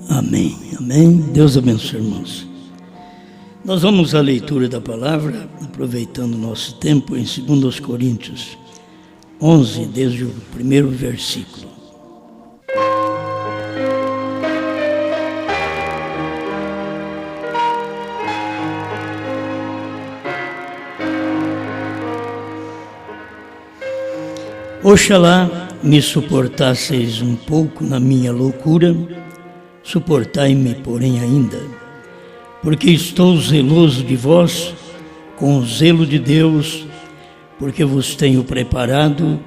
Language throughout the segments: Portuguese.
Amém, amém. Deus abençoe, irmãos. Nós vamos à leitura da palavra, aproveitando o nosso tempo, em 2 Coríntios 11, desde o primeiro versículo. Oxalá me suportasseis um pouco na minha loucura, suportai-me, porém, ainda, porque estou zeloso de vós, com o zelo de Deus, porque vos tenho preparado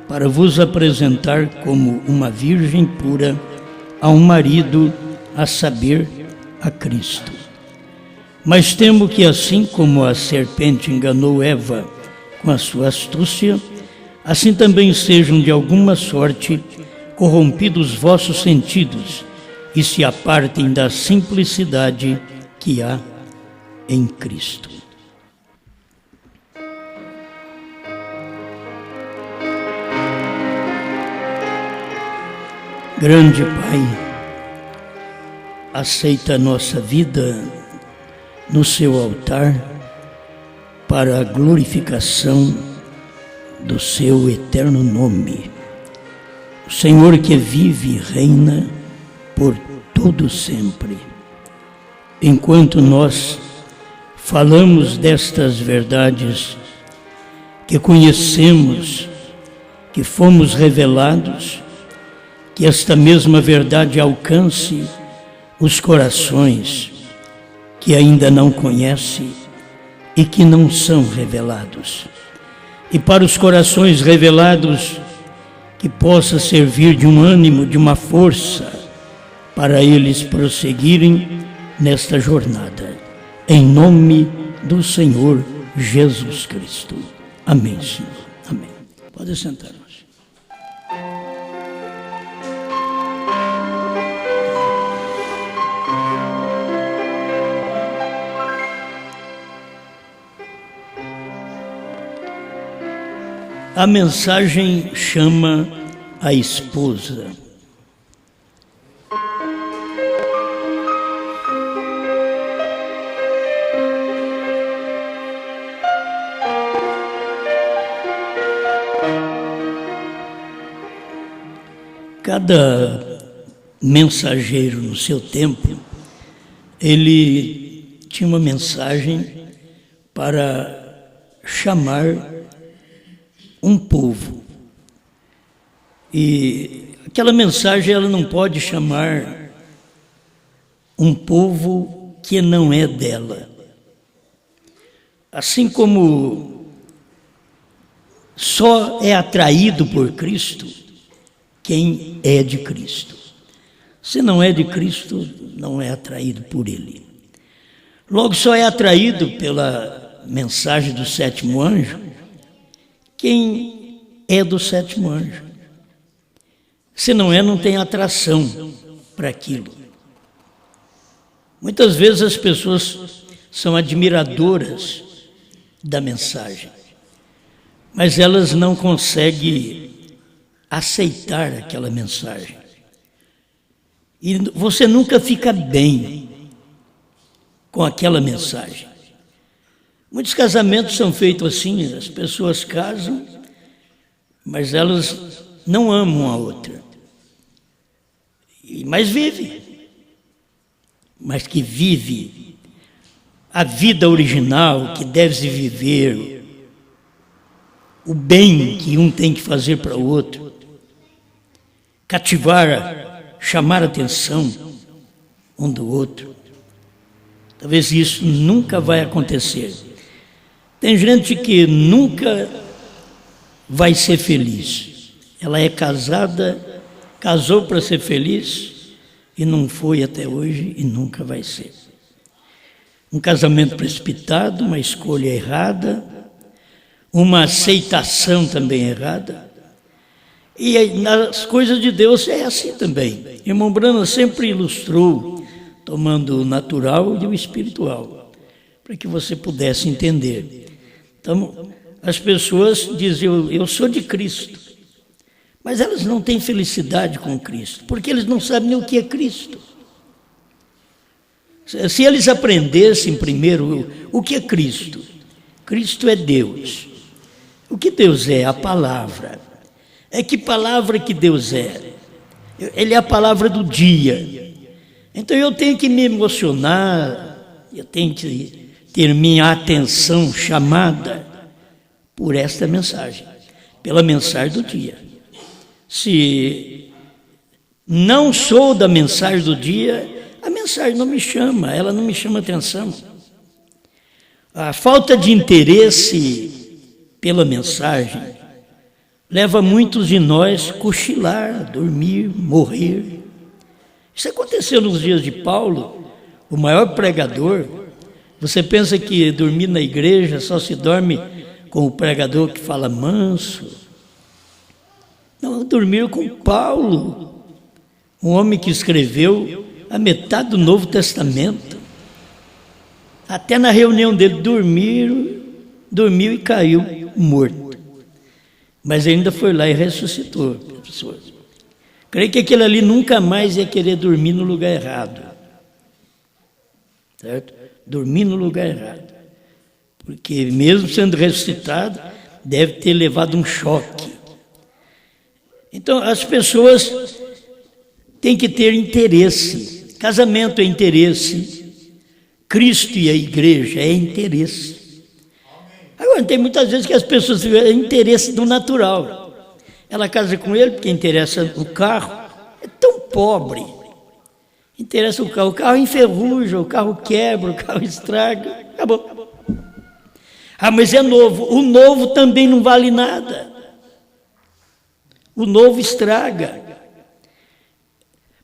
para vos apresentar como uma virgem pura a um marido, a saber, a Cristo. Mas temo que, assim como a serpente enganou Eva com a sua astúcia, assim também sejam de alguma sorte corrompidos vossos sentidos e se apartem da simplicidade que há em Cristo. Grande Pai, aceita a nossa vida no seu altar para a glorificação do seu eterno nome. O Senhor que vive e reina por todo sempre. Enquanto nós falamos destas verdades que conhecemos, que fomos revelados, que esta mesma verdade alcance os corações que ainda não conhecem e que não são revelados. E para os corações revelados, que possa servir de um ânimo, de uma força, para eles prosseguirem nesta jornada. Em nome do Senhor Jesus Cristo. Amém, Senhor. Amém. Pode sentar-nos. A mensagem chama a esposa. Cada mensageiro no seu tempo, ele tinha uma mensagem para chamar um povo. E aquela mensagem, ela não pode chamar um povo que não é dela. Assim como só é atraído por Cristo quem é de Cristo. Se não é de Cristo, não é atraído por Ele. Logo, só é atraído pela mensagem do sétimo anjo quem é do sétimo anjo. Se não é, não tem atração para aquilo. Muitas vezes as pessoas são admiradoras da mensagem, mas elas não conseguem aceitar aquela mensagem. E você nunca fica bem com aquela mensagem. Muitos casamentos são feitos assim, as pessoas casam, mas elas não amam a outra. Mas vive. Mas que vive a vida original que deve se viver, o bem que um tem que fazer para o outro, cativar, chamar a atenção um do outro. Talvez isso nunca vai acontecer. Tem gente que nunca vai ser feliz. Ela é casada, casou para ser feliz e não foi até hoje e nunca vai ser. Um casamento precipitado, uma escolha errada, uma aceitação também errada. E nas coisas de Deus é assim também. Irmão Branham sempre ilustrou, tomando o natural e o espiritual, para que você pudesse entender. Então, as pessoas dizem, eu sou de Cristo, mas elas não têm felicidade com Cristo, porque eles não sabem nem o que é Cristo. Se eles aprendessem primeiro o que é Cristo, Cristo é Deus. O que Deus é? A palavra. É que palavra que Deus é? Ele é a palavra do dia. Então eu tenho que me emocionar, eu tenho que ter minha atenção chamada por esta mensagem, pela mensagem do dia. Se não sou da mensagem do dia, a mensagem não me chama, ela não me chama atenção. A falta de interesse pela mensagem leva muitos de nós a cochilar, dormir, morrer. Isso aconteceu nos dias de Paulo, o maior pregador. Você pensa que dormir na igreja só se dorme com o pregador que fala manso? Não, dormiram com Paulo, um homem que escreveu a metade do Novo Testamento. Até na reunião dele dormiu e caiu morto. Mas ainda foi lá e ressuscitou, pessoas. Creio que aquele ali nunca mais ia querer dormir no lugar errado. Certo? Dormir no lugar errado. Porque mesmo sendo ressuscitado, deve ter levado um choque. Então, as pessoas têm que ter interesse. Casamento é interesse. Cristo e a igreja é interesse. Agora, tem muitas vezes que as pessoas têm interesse do natural. Ela casa com ele porque interessa o carro. É tão pobre. Interessa o carro enferruja, o carro quebra, o carro estraga. Acabou. Ah, mas é novo. O novo também não vale nada. O novo estraga.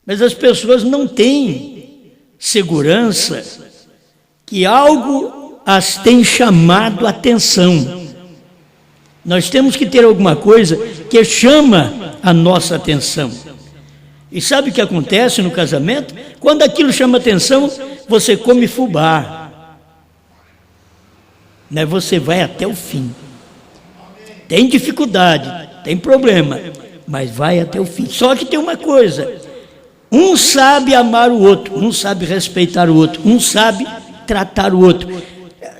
Mas as pessoas não têm segurança que algo as tem chamado a atenção. Nós temos que ter alguma coisa que chama a nossa atenção. E sabe o que acontece no casamento? Quando aquilo chama atenção, você come fubá. Né? Você vai até o fim. Tem dificuldade, tem problema, mas vai até o fim. Só que tem uma coisa: um sabe amar o outro, um sabe respeitar o outro, um sabe tratar o outro.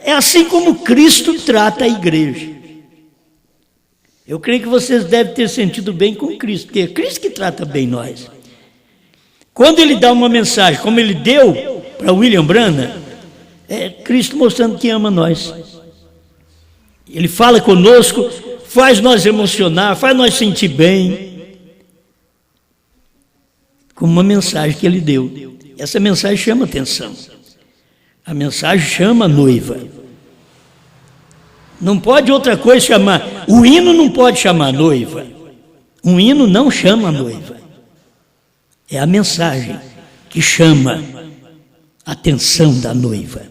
É assim como Cristo trata a igreja. Eu creio que vocês devem ter sentido bem com Cristo, porque é Cristo que trata bem nós. Quando ele dá uma mensagem, como ele deu para William Branham, é Cristo mostrando que ama nós. Ele fala conosco, faz nós emocionar, faz nós sentir bem, como uma mensagem que ele deu. Essa mensagem chama atenção. A mensagem chama a noiva. Não pode outra coisa chamar. O hino não pode chamar a noiva. Um hino não chama a noiva. É a mensagem que chama a atenção da noiva.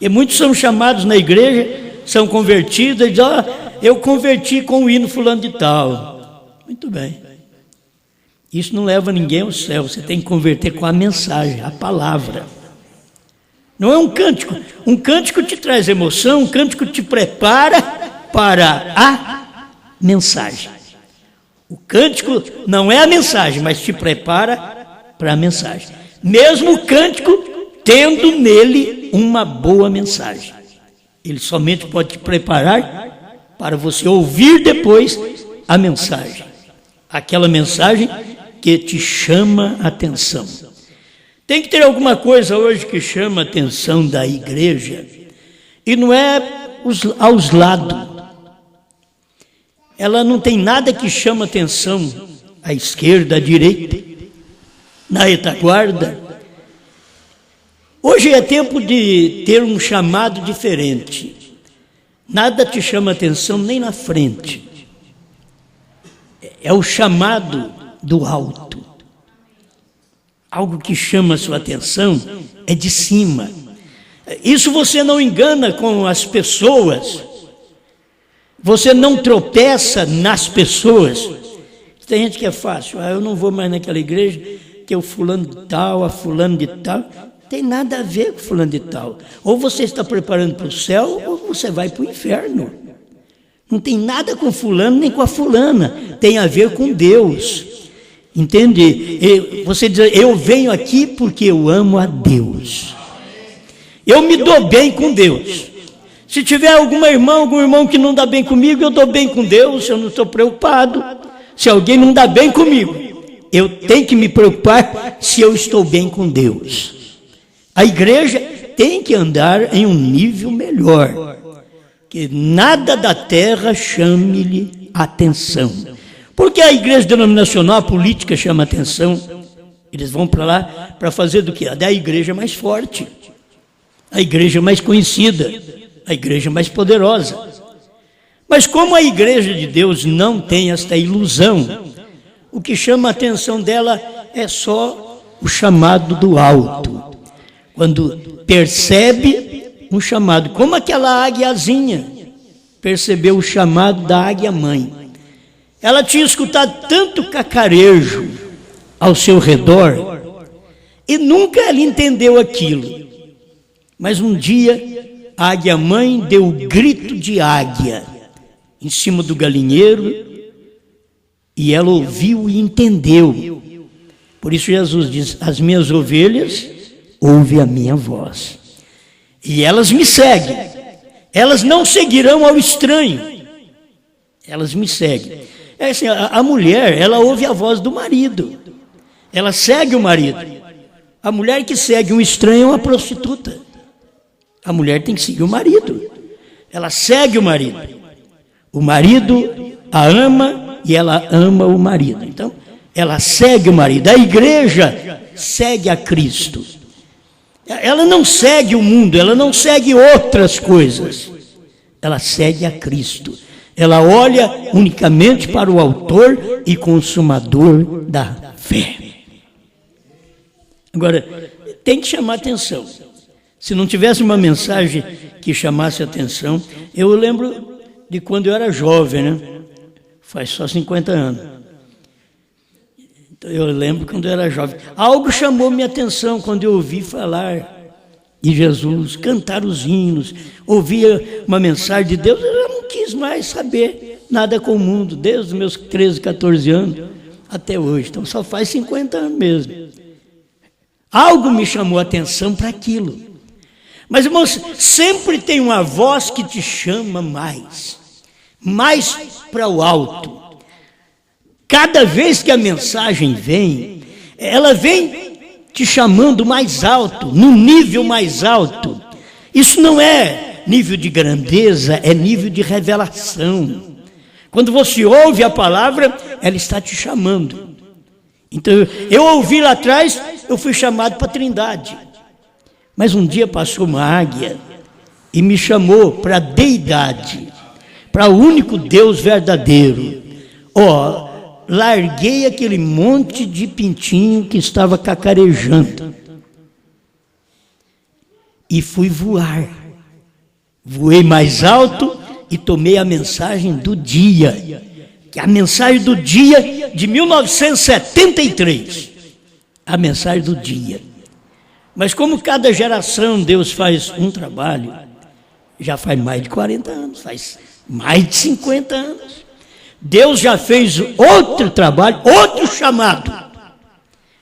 E muitos são chamados na igreja, são convertidos e dizem: eu converti com o hino fulano de tal. Muito bem. Isso não leva ninguém ao céu. Você tem que converter com a mensagem, a palavra. Não é um cântico. Um cântico te traz emoção, um cântico te prepara para a mensagem. O cântico não é a mensagem, mas te prepara para a mensagem. Mesmo o cântico tendo nele uma boa mensagem. Ele somente pode te preparar para você ouvir depois a mensagem. Aquela mensagem que te chama a atenção. Tem que ter alguma coisa hoje que chama a atenção da igreja. E não é aos lados. Ela não tem nada que chama atenção à esquerda, à direita, na retaguarda. Hoje é tempo de ter um chamado diferente. Nada te chama atenção nem na frente. É o chamado do alto. Algo que chama a sua atenção é de cima. Isso você não engana com as pessoas. Você não tropeça nas pessoas. Tem gente que é fácil. Eu não vou mais naquela igreja, que é o fulano de tal, a fulano de tal. Tem nada a ver com fulano de tal. Ou você está preparando para o céu, ou você vai para o inferno. Não tem nada com fulano nem com a fulana. Tem a ver com Deus. Entende? Você diz, eu venho aqui porque eu amo a Deus. Eu me dou bem com Deus. Se tiver algum irmão que não dá bem comigo, eu dou bem com Deus, eu não estou preocupado. Se alguém não dá bem comigo, eu tenho que me preocupar se eu estou bem com Deus. A igreja tem que andar em um nível melhor. Que nada da terra chame-lhe atenção. Porque a igreja denominacional, a política chama atenção. Eles vão para lá para fazer do quê? Da igreja mais forte, a igreja mais conhecida, a igreja mais poderosa. Mas como a igreja de Deus não tem esta ilusão, o que chama a atenção dela é só o chamado do alto. Quando percebe um chamado, como aquela águiazinha percebeu o chamado da águia-mãe. Ela tinha escutado tanto cacarejo ao seu redor e nunca ela entendeu aquilo. Mas um dia a águia-mãe deu o grito de águia em cima do galinheiro e ela ouviu e entendeu. Por isso Jesus diz, as minhas ovelhas ouvem a minha voz. E elas me seguem. Elas não seguirão ao estranho. Elas me seguem. É assim, a mulher, ela ouve a voz do marido. Ela segue o marido. A mulher que segue um estranho é uma prostituta. A mulher tem que seguir o marido. Ela segue o marido. O marido a ama e ela ama o marido. Então, ela segue o marido. A igreja segue a Cristo. Ela não segue o mundo, ela não segue outras coisas. Ela segue a Cristo. Ela olha unicamente para o autor e consumador da fé. Agora, tem que chamar atenção. Se não tivesse uma mensagem que chamasse atenção, eu lembro de quando eu era jovem, né? Faz só 50 anos. Então, eu lembro quando eu era jovem. Algo chamou minha atenção quando eu ouvi falar de Jesus, cantar os hinos, ouvia uma mensagem de Deus, eu não quis mais saber nada com o mundo, desde os meus 13, 14 anos até hoje. Então só faz 50 anos mesmo. Algo me chamou a atenção para aquilo. Mas, irmãos, sempre tem uma voz que te chama mais para o alto. Cada vez que a mensagem vem, ela vem te chamando mais alto, num nível mais alto. Isso não é nível de grandeza, é nível de revelação. Quando você ouve a palavra, ela está te chamando. Então, eu ouvi lá atrás, eu fui chamado para a Trindade. Mas um dia passou uma águia e me chamou para a deidade, para o único Deus verdadeiro. Larguei aquele monte de pintinho que estava cacarejando e fui voar. Voei mais alto e tomei a mensagem do dia, que é a mensagem do dia de 1973. A mensagem do dia. Mas como cada geração Deus faz um trabalho, já faz mais de 40 anos, faz mais de 50 anos. Deus já fez outro trabalho, outro chamado.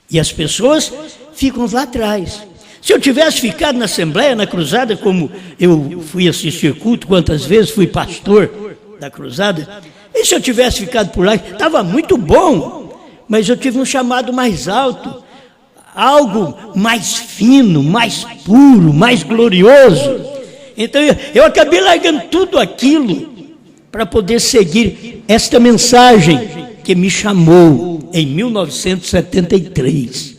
E as pessoas ficam lá atrás. Se eu tivesse ficado na Assembleia, na Cruzada, como eu fui assistir culto, quantas vezes fui pastor da Cruzada, e se eu tivesse ficado por lá, estava muito bom, mas eu tive um chamado mais alto, algo mais fino, mais puro, mais glorioso. Então eu acabei largando tudo aquilo para poder seguir esta mensagem que me chamou em 1973.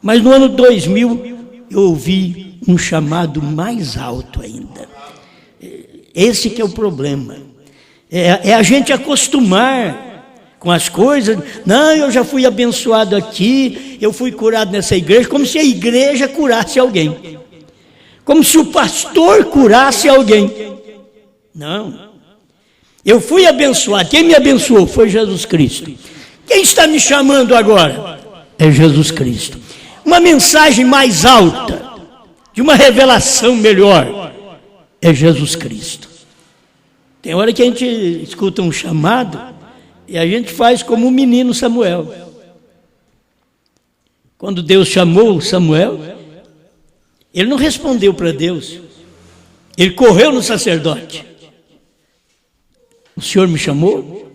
Mas no ano 2000 eu ouvi um chamado mais alto ainda. Esse que é o problema. É a gente acostumar com as coisas. Não, eu já fui abençoado aqui, eu fui curado nessa igreja, como se a igreja curasse alguém. Como se o pastor curasse alguém. Não. Eu fui abençoado. Quem me abençoou foi Jesus Cristo. Quem está me chamando agora? É Jesus Cristo. Uma mensagem mais alta, de uma revelação melhor, é Jesus Cristo. Tem hora que a gente escuta um chamado e a gente faz como o menino Samuel. Quando Deus chamou Samuel, ele não respondeu para Deus. Ele correu no sacerdote. O Senhor me chamou?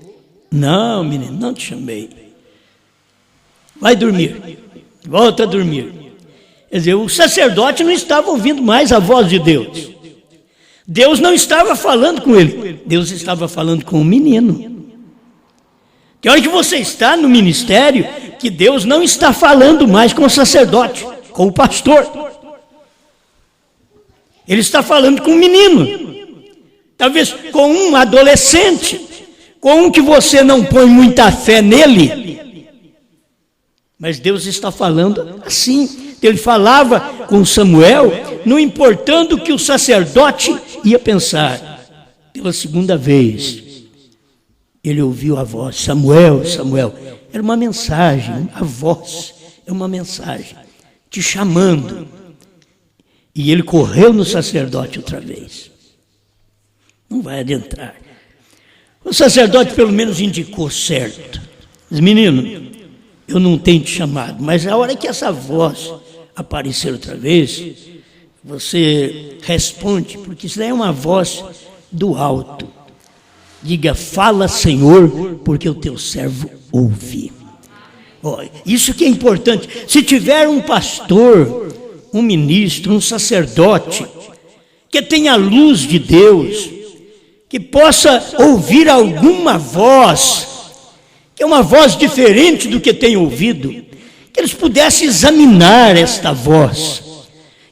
Não, menino, não te chamei. Vai dormir. Volta a dormir. Quer dizer, o sacerdote não estava ouvindo mais a voz de Deus. Deus não estava falando com ele. Deus estava falando com o menino. Tem hora que você está no ministério que Deus não está falando mais com o sacerdote, com o pastor. Ele está falando com um menino. Talvez com um adolescente, com um que você não põe muita fé nele. Mas Deus está falando assim. Ele falava com Samuel, não importando o que o sacerdote ia pensar. Pela segunda vez, ele ouviu a voz, Samuel, Samuel. Era uma mensagem, a voz é uma mensagem, te chamando. E ele correu no sacerdote outra vez. Não vai adentrar. O sacerdote pelo menos indicou certo. Diz, menino, eu não tenho te chamado, mas a hora que essa voz aparecer outra vez, você responde, porque isso daí é uma voz do alto. Diga, fala, Senhor, porque o teu servo ouve. Isso que é importante. Se tiver um pastor, um ministro, um sacerdote, que tenha a luz de Deus, que possa ouvir alguma voz, que é uma voz diferente do que tem ouvido, que eles pudessem examinar esta voz,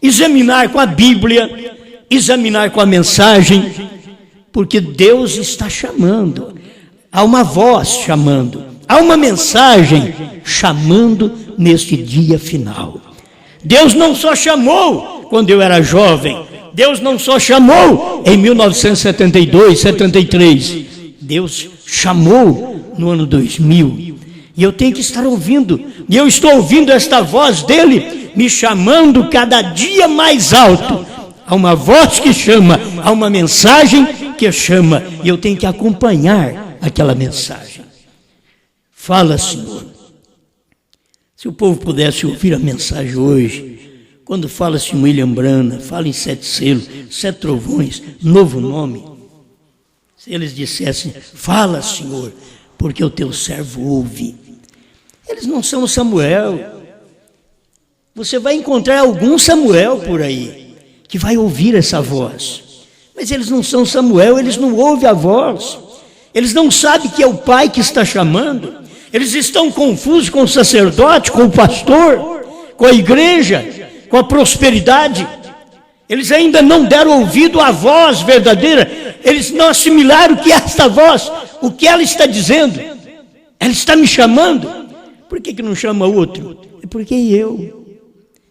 examinar com a Bíblia, examinar com a mensagem, porque Deus está chamando, há uma voz chamando, há uma mensagem chamando neste dia final. Deus não só chamou quando eu era jovem, Deus não só chamou em 1972, 73, Deus chamou no ano 2000, e eu tenho que estar ouvindo, e eu estou ouvindo esta voz dele, me chamando cada dia mais alto. Há uma voz que chama, há uma mensagem que chama, e eu tenho que acompanhar aquela mensagem. Fala, Senhor. Se o povo pudesse ouvir a mensagem hoje, quando fala-se em William Branham, fala em 7 selos, 7 trovões, novo nome, se eles dissessem, fala, Senhor, porque o teu servo ouve. Eles não são Samuel. Você vai encontrar algum Samuel por aí, que vai ouvir essa voz. Mas eles não são Samuel, eles não ouvem a voz. Eles não sabem que é o Pai que está chamando. Eles estão confusos com o sacerdote, com o pastor, com a igreja, com a prosperidade. Eles ainda não deram ouvido à voz verdadeira. Eles não assimilaram o que é esta voz, o que ela está dizendo. Ela está me chamando. Por que não chama outro? É porque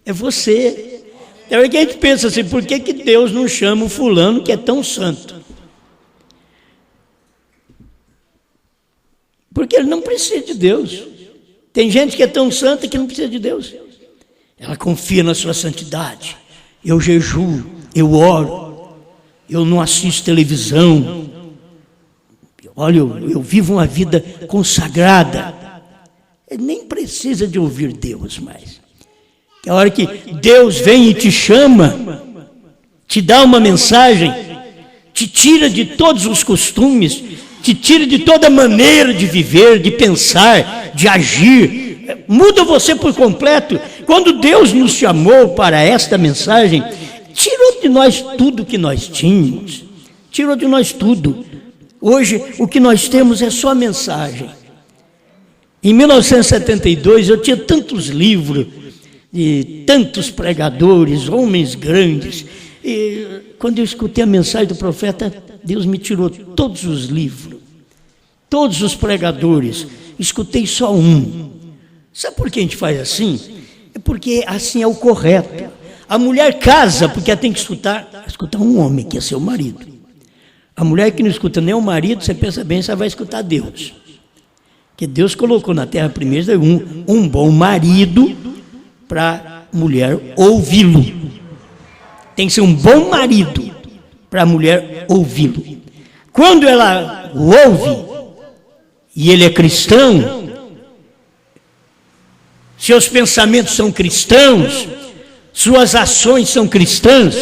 é você. É hora que a gente pensa assim, por que Deus não chama o fulano que é tão santo? Porque ele não precisa de Deus. Tem gente que é tão santa que não precisa de Deus. Ela confia na sua santidade. Eu jejuo, eu oro, eu não assisto televisão. Olha, eu vivo uma vida consagrada. Ele nem precisa de ouvir Deus mais. É a hora que Deus vem e te chama, te dá uma mensagem, te tira de todos os costumes, te tira de toda maneira de viver, de pensar, de agir, muda você por completo. Quando Deus nos chamou para esta mensagem, tirou de nós tudo que nós tínhamos, tirou de nós tudo. Hoje o que nós temos é só a mensagem. Em 1972 eu tinha tantos livros, de tantos pregadores, homens grandes, e quando eu escutei a mensagem do profeta, Deus me tirou todos os livros, todos os pregadores, escutei só um. Sabe por que a gente faz assim? É porque assim é o correto. A mulher casa porque ela tem que escutar um homem, que é seu marido. A mulher que não escuta nem o marido, você pensa bem, você vai escutar Deus. Porque Deus colocou na terra primeiro um bom marido para a mulher ouvi-lo. Tem que ser um bom marido para a mulher ouvi-lo. quando ela o ouve, e ele é cristão, seus pensamentos são cristãos, suas ações são cristãs,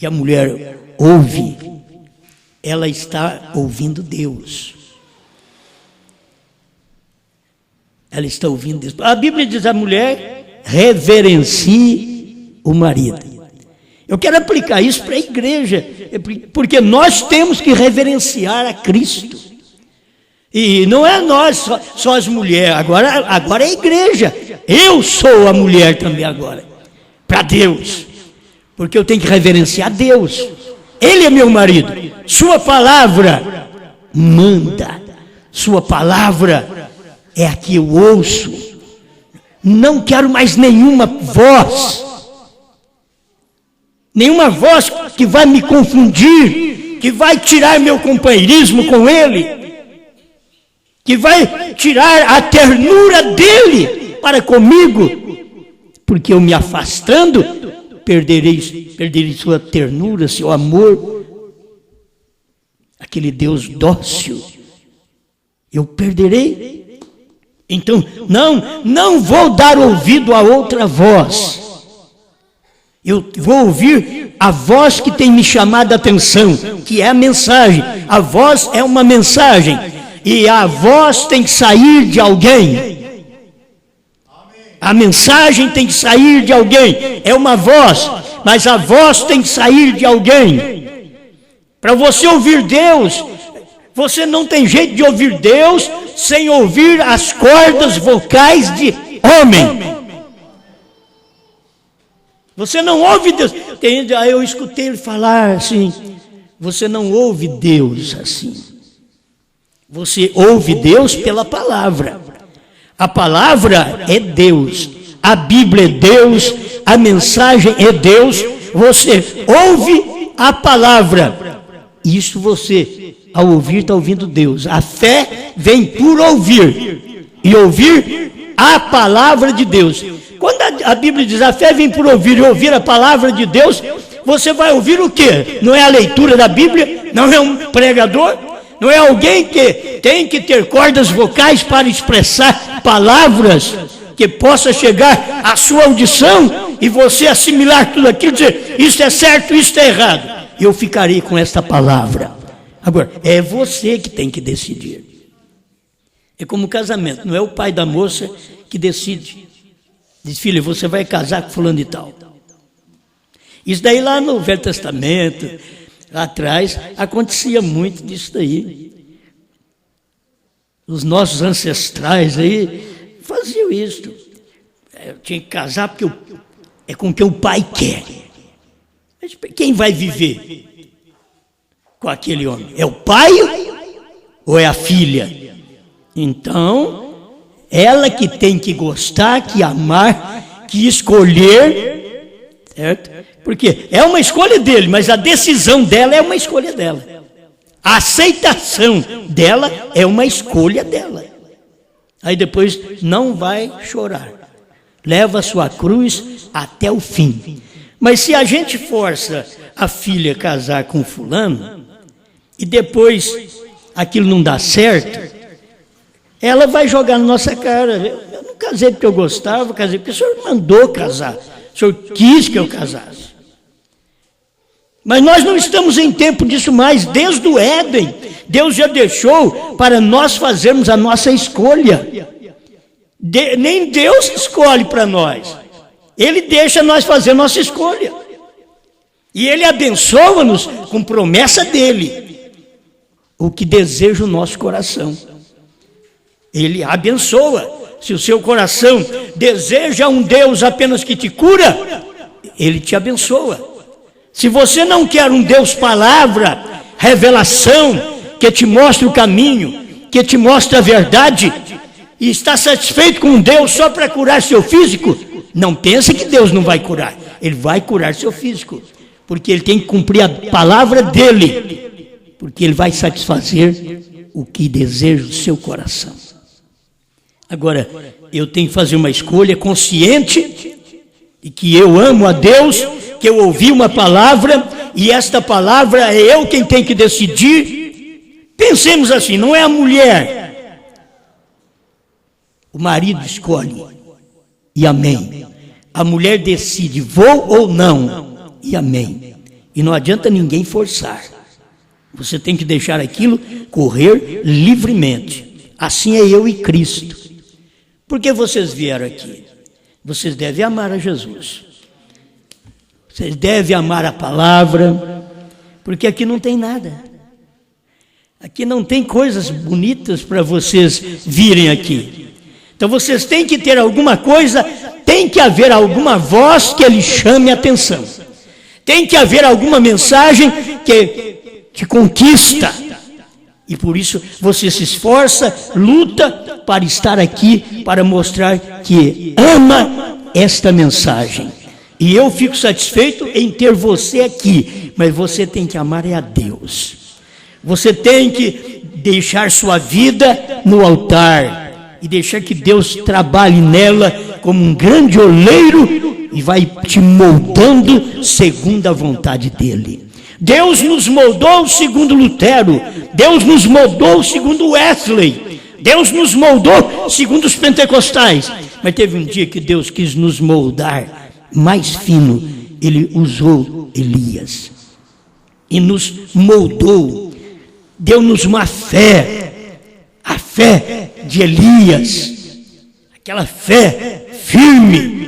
e a mulher ouve, ela está ouvindo Deus. Ela está ouvindo Deus. A Bíblia diz: a mulher reverencie o marido. Eu quero aplicar isso para a igreja, porque nós temos que reverenciar a Cristo. E não é nós, só as mulheres, agora é a igreja. Eu sou a mulher também agora, para Deus, porque eu tenho que reverenciar Deus. Ele é meu marido, sua palavra manda, sua palavra é a que eu ouço. Não quero mais nenhuma voz que vai me confundir, que vai tirar meu companheirismo com ele, que vai tirar a ternura dele para comigo, porque eu me afastando, perderei sua ternura, seu amor, aquele Deus dócil, eu perderei. Então, não vou dar ouvido a outra voz, eu vou ouvir a voz que tem me chamado a atenção, que é a mensagem. A voz é uma mensagem, e a voz tem que sair de alguém. A mensagem tem que sair de alguém. É uma voz, mas a voz tem que sair de alguém. Para você ouvir Deus, você não tem jeito de ouvir Deus sem ouvir as cordas vocais de homem. Você não ouve Deus. Eu escutei ele falar assim: você não ouve Deus assim. Você ouve Deus pela palavra. A palavra é Deus, a Bíblia é Deus, a mensagem é Deus. Você ouve a palavra. Isso você, ao ouvir, está ouvindo Deus. A fé vem por ouvir, e ouvir a palavra de Deus. Quando a Bíblia diz a fé vem por ouvir, e ouvir a palavra de Deus, você vai ouvir o quê? Não é a leitura da Bíblia? Não é um pregador? Não é alguém que tem que ter cordas vocais para expressar palavras que possa chegar à sua audição e você assimilar tudo aquilo e dizer: isso é certo, isso é errado. Eu ficarei com esta palavra. Agora, é você que tem que decidir. É como casamento, não é o pai da moça que decide. Diz: filha, você vai casar com fulano e tal. Isso daí lá no Velho Testamento, lá atrás, acontecia muito disso daí. Os nossos ancestrais aí faziam isso. Eu tinha que casar porque é com quem o pai quer. Mas quem vai viver com aquele homem? É o pai ou é a filha? Então, ela que tem que gostar, que amar, que escolher, certo? Porque é uma escolha dele, mas a decisão dela é uma escolha dela. A aceitação dela é uma escolha dela. Aí depois não vai chorar. Leva a sua cruz até o fim. Mas se a gente força a filha a casar com fulano, e depois aquilo não dá certo, ela vai jogar na nossa cara: eu não casei porque eu gostava, casei porque o senhor mandou casar, o senhor quis que eu casasse. Mas nós não estamos em tempo disso mais. Desde o Éden, Deus já deixou para nós fazermos a nossa escolha. Nem Deus escolhe para nós. Ele deixa nós fazer a nossa escolha. E Ele abençoa-nos com promessa dEle, o que deseja o nosso coração. Ele abençoa. Se o seu coração deseja um Deus apenas que te cura, Ele te abençoa. Se você não quer um Deus palavra, revelação, que te mostre o caminho, que te mostre a verdade, e está satisfeito com um Deus só para curar seu físico, não pense que Deus não vai curar. Ele vai curar seu físico, porque Ele tem que cumprir a palavra dEle, porque Ele vai satisfazer o que deseja o seu coração. Agora, eu tenho que fazer uma escolha consciente de que eu amo a Deus, que eu ouvi uma palavra, e esta palavra é eu quem tem que decidir, Pensemos assim, não é a mulher. O marido escolhe, e amém. A mulher decide, vou ou não, e amém. E não adianta ninguém forçar. Você tem que deixar aquilo correr livremente. Assim é eu e Cristo. Por que vocês vieram aqui? Vocês devem amar a Jesus. Vocês devem amar a palavra, porque aqui não tem nada. Aqui não tem coisas bonitas para vocês virem aqui. Então vocês têm que ter alguma coisa, tem que haver alguma voz que lhe chame a atenção. Tem que haver alguma mensagem que te conquista. E por isso você se esforça, luta para estar aqui, para mostrar que ama esta mensagem. E eu fico satisfeito em ter você aqui, mas você tem que amar a Deus. Você tem que deixar sua vida no altar e deixar que Deus trabalhe nela como um grande oleiro e vai te moldando segundo a vontade dele. Deus nos moldou segundo Lutero, Deus nos moldou segundo Wesley, Deus nos moldou segundo os pentecostais, mas teve um dia que Deus quis nos moldar mais fino. Ele usou Elias e nos moldou, deu-nos uma fé, a fé de Elias, aquela fé firme.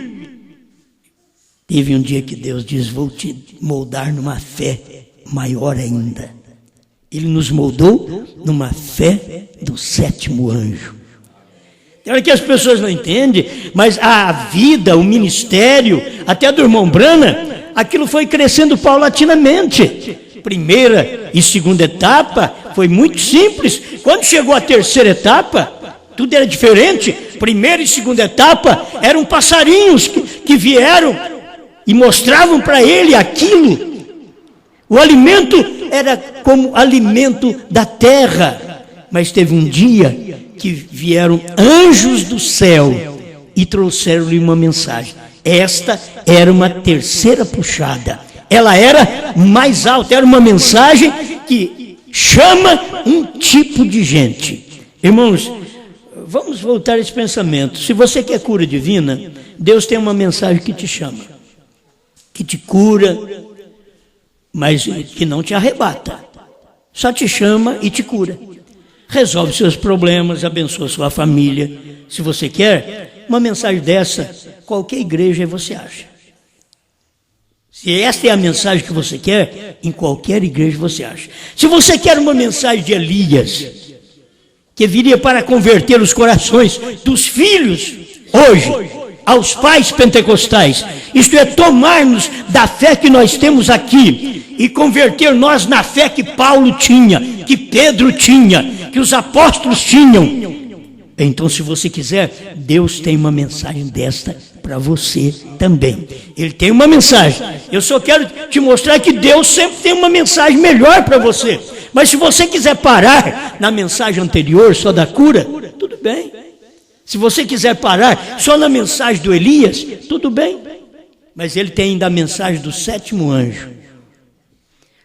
Teve um dia que Deus diz, vou te moldar numa fé maior ainda. Ele nos moldou numa fé do 7º anjo. Tem hora que as pessoas não entendem, mas a vida, o ministério, até do irmão Brana, aquilo foi crescendo paulatinamente. Primeira e segunda etapa foi muito simples. Quando chegou a terceira etapa, tudo era diferente. Primeira e segunda etapa eram passarinhos que vieram e mostravam para ele aquilo. O alimento era como alimento da terra. Mas teve um dia que vieram anjos do céu e trouxeram-lhe uma mensagem. Esta era uma terceira puxada. Ela era mais alta, era uma mensagem que chama um tipo de gente. Irmãos, vamos voltar a esse pensamento. Se você quer cura divina, Deus tem uma mensagem que te chama, que te cura, mas que não te arrebata. Só te chama e te cura. Resolve seus problemas, abençoa sua família. Se você quer uma mensagem dessa, qualquer igreja você acha. Se esta é a mensagem que você quer, em qualquer igreja você acha. Se você quer uma mensagem de Elias, que viria para converter os corações dos filhos, hoje, aos pais pentecostais, isto é, tomar-nos da fé que nós temos aqui e converter nós na fé que Paulo tinha, que Pedro tinha, que os apóstolos tinham. Então, se você quiser, Deus tem uma mensagem desta para você também. Ele tem uma mensagem. Eu só quero te mostrar que Deus sempre tem uma mensagem melhor para você. Mas se você quiser parar na mensagem anterior, só da cura, tudo bem. Se você quiser parar só na mensagem do Elias, tudo bem. Mas ele tem ainda a mensagem do 7º anjo.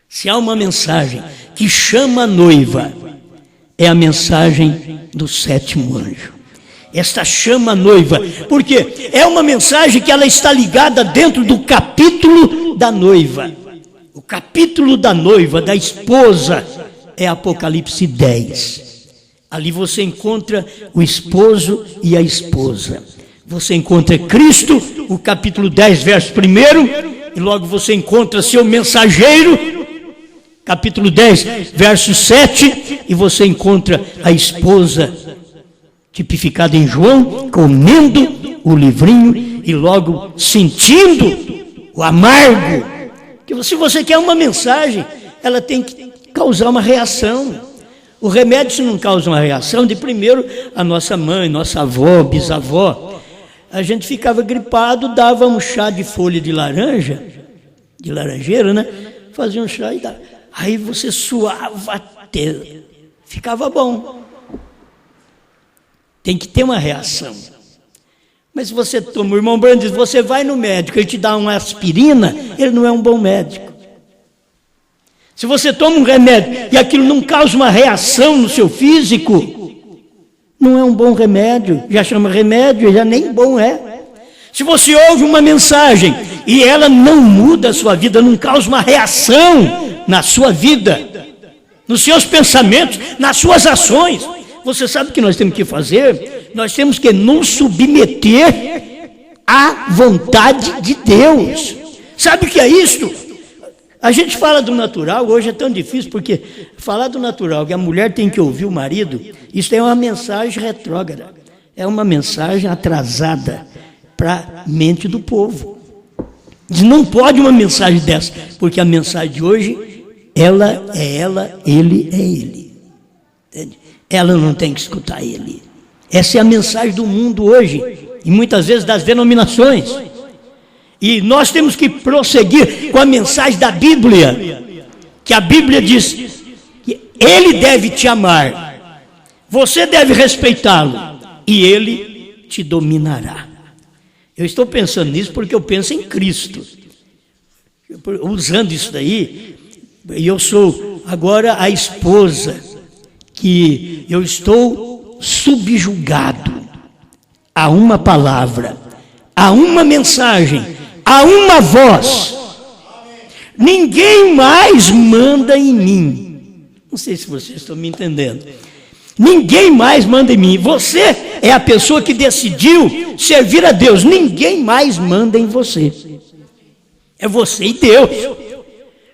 Se há uma mensagem que chama a noiva, é a mensagem do 7º anjo. Esta chama a noiva, porque é uma mensagem que ela está ligada dentro do capítulo da noiva. O capítulo da noiva, da esposa, é Apocalipse 10. Ali você encontra o esposo e a esposa. Você encontra Cristo, o capítulo 10, verso 1, e logo você encontra seu mensageiro, capítulo 10, verso 7, e você encontra a esposa, tipificada em João, comendo o livrinho e logo sentindo o amargo. Que se você quer uma mensagem, ela tem que causar uma reação. O remédio, se não causa uma reação, de primeiro, a nossa mãe, nossa avó, bisavó, a gente ficava gripado, dava um chá de folha de laranja, de laranjeira, né? Fazia um chá e dava. Aí você suava até, ficava bom. Tem que ter uma reação. Mas se você toma, o irmão Brando diz, você vai no médico, ele te dá uma aspirina, ele não é um bom médico. Se você toma um remédio e aquilo não causa uma reação no seu físico, não é um bom remédio. Já chama remédio, já nem bom é. Se você ouve uma mensagem e ela não muda a sua vida, não causa uma reação na sua vida, nos seus pensamentos, nas suas ações, você sabe o que nós temos que fazer? Nós temos que nos submeter à vontade de Deus. Sabe o que é isto? A gente fala do natural, hoje é tão difícil, porque falar do natural, que a mulher tem que ouvir o marido, isso é uma mensagem retrógrada, é uma mensagem atrasada para a mente do povo. Não pode uma mensagem dessa, porque a mensagem de hoje, ela é ela, ele é ele. Entende? Ela não tem que escutar ele. Essa é a mensagem do mundo hoje, e muitas vezes das denominações. E nós temos que prosseguir com a mensagem da Bíblia, que a Bíblia diz que ele deve te amar, você deve respeitá-lo, e ele te dominará. Eu estou pensando nisso porque eu penso em Cristo. Usando isso daí, eu sou agora a esposa, que eu estou subjugado a uma palavra, a uma mensagem, a uma voz. Ninguém mais manda em mim. Não sei se vocês estão me entendendo. Ninguém mais manda em mim. Você é a pessoa que decidiu servir a Deus. Ninguém mais manda em você. É você e Deus.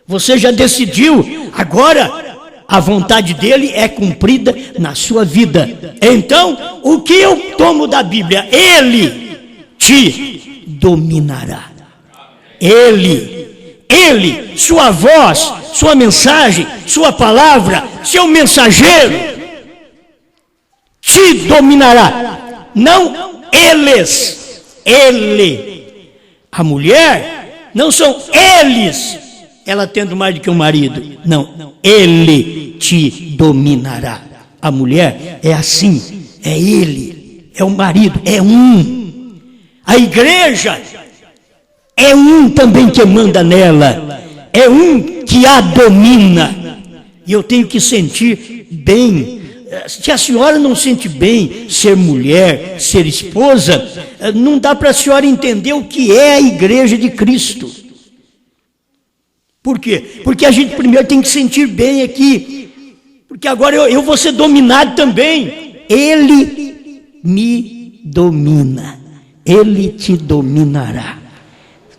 Você já decidiu. Agora a vontade dele é cumprida na sua vida. Então, o que eu tomo da Bíblia? Ele te dominará. Ele, sua voz, sua mensagem, sua palavra, seu mensageiro, te dominará. Não eles, ele. A mulher, não são eles, ela tendo mais do que o marido. Não, ele te dominará. A mulher é assim, é ele, é o marido, é um. A igreja é um também que manda nela, é um que a domina. E eu tenho que sentir bem. Se a senhora não sente bem ser mulher, ser esposa, não dá para a senhora entender o que é a igreja de Cristo. Por quê? Porque a gente primeiro tem que sentir bem aqui, porque agora eu vou ser dominado também. Ele me domina, ele te dominará.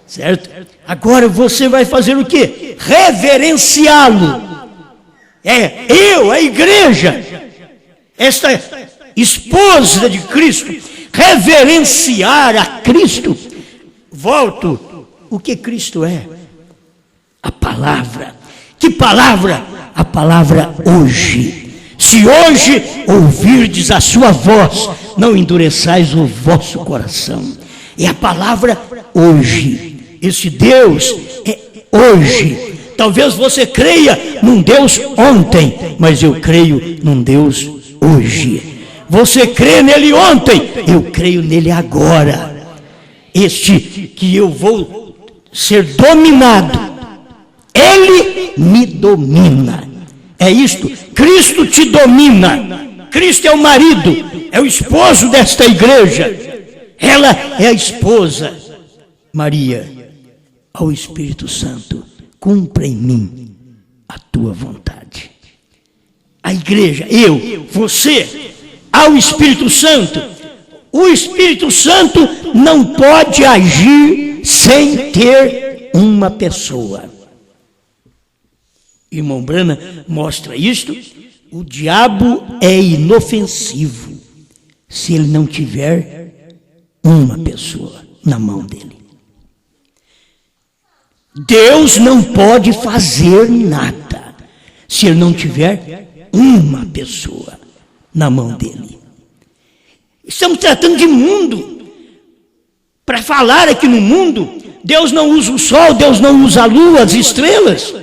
Certo? Agora você vai fazer o quê? Reverenciá-lo. A igreja, esta esposa de Cristo, reverenciar a Cristo. Volto, o que Cristo é? A palavra. Que palavra? A palavra hoje. Se hoje ouvirdes a sua voz, não endureçais o vosso coração. É a palavra hoje. Esse Deus é hoje. Talvez você creia num Deus ontem, mas eu creio num Deus hoje. Você crê nele ontem, eu creio nele agora. Este que eu vou ser dominado, ele me domina. É isto, Cristo te domina. Cristo é o marido, é o esposo desta igreja. Ela é a esposa. Maria, ao Espírito Santo, cumpra em mim a tua vontade. A igreja, eu, você, ao Espírito Santo. O Espírito Santo não pode agir sem ter uma pessoa. Irmão Branham mostra isto. O diabo é inofensivo se ele não tiver uma pessoa na mão dele. Deus não pode fazer nada se ele não tiver uma pessoa na mão dele. Estamos tratando de mundo. Para falar aqui no mundo, Deus não usa o sol, Deus não usa a lua, as estrelas.